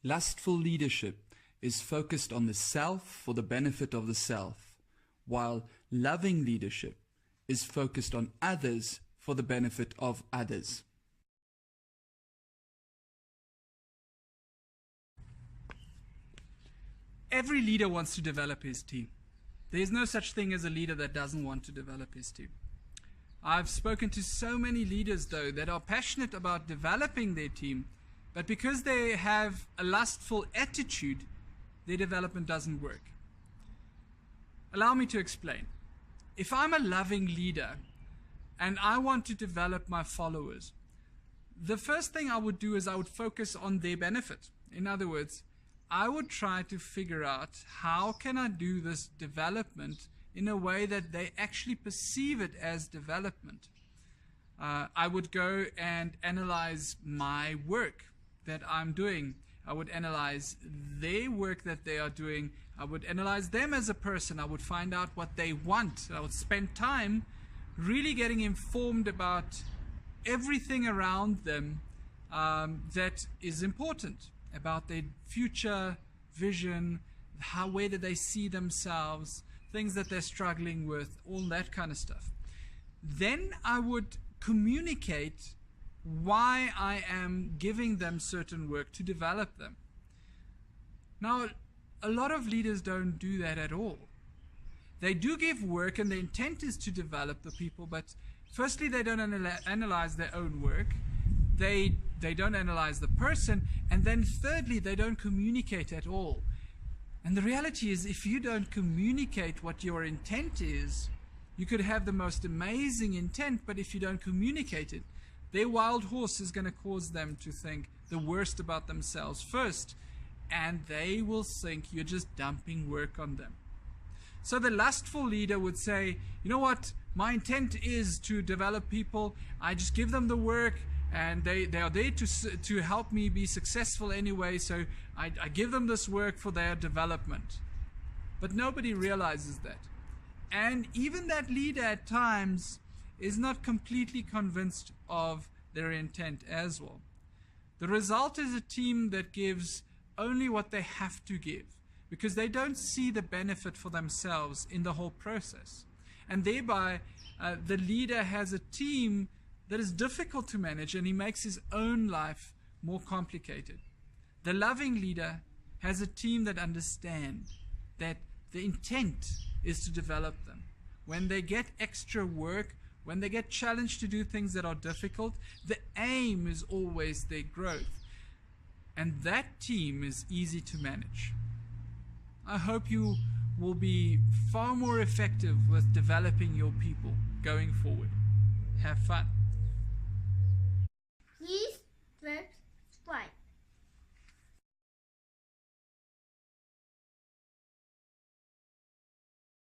Lustful leadership is focused on the self for the benefit of the self, while loving leadership is focused on others for the benefit of others. Every leader wants to develop his team. There's no such thing as a leader that doesn't want to develop his team. I've spoken to so many leaders, though, that are passionate about developing their team, but because they have a lustful attitude, their development doesn't work. Allow me to explain. If I'm a loving leader and I want to develop my followers, the first thing I would do is I would focus on their benefit. In other words, I would try to figure out how can I do this development in a way that they actually perceive it as development. I would go and analyze my work that I'm doing. I would analyze their work that they are doing. I would analyze them as a person. I would find out what they want. I would spend time really getting informed about everything around them that is important, about their future vision, where do they see themselves, things that they're struggling with, all that kind of stuff. Then I would communicate why I am giving them certain work to develop them. Now, a lot of leaders don't do that at all. They do give work and the intent is to develop the people, but firstly, they don't analyze their own work. They don't analyze the person, and then thirdly, they don't communicate at all. And the reality is, if you don't communicate what your intent is, you could have the most amazing intent, but if you don't communicate it, their wild horse is going to cause them to think the worst about themselves first, and they will think you're just dumping work on them. So the lustful leader would say, you know what, my intent is to develop people. I just give them the work, and they are there to help me be successful anyway, so I give them this work for their development. But nobody realizes that. And even that leader at times is not completely convinced of their intent as well. The result is a team that gives only what they have to give, because they don't see the benefit for themselves in the whole process. And thereby, the leader has a team that is difficult to manage, and he makes his own life more complicated. The loving leader has a team that understands that the intent is to develop them. When they get extra work, when they get challenged to do things that are difficult, the aim is always their growth. And that team is easy to manage. I hope you will be far more effective with developing your people going forward. Have fun. Please subscribe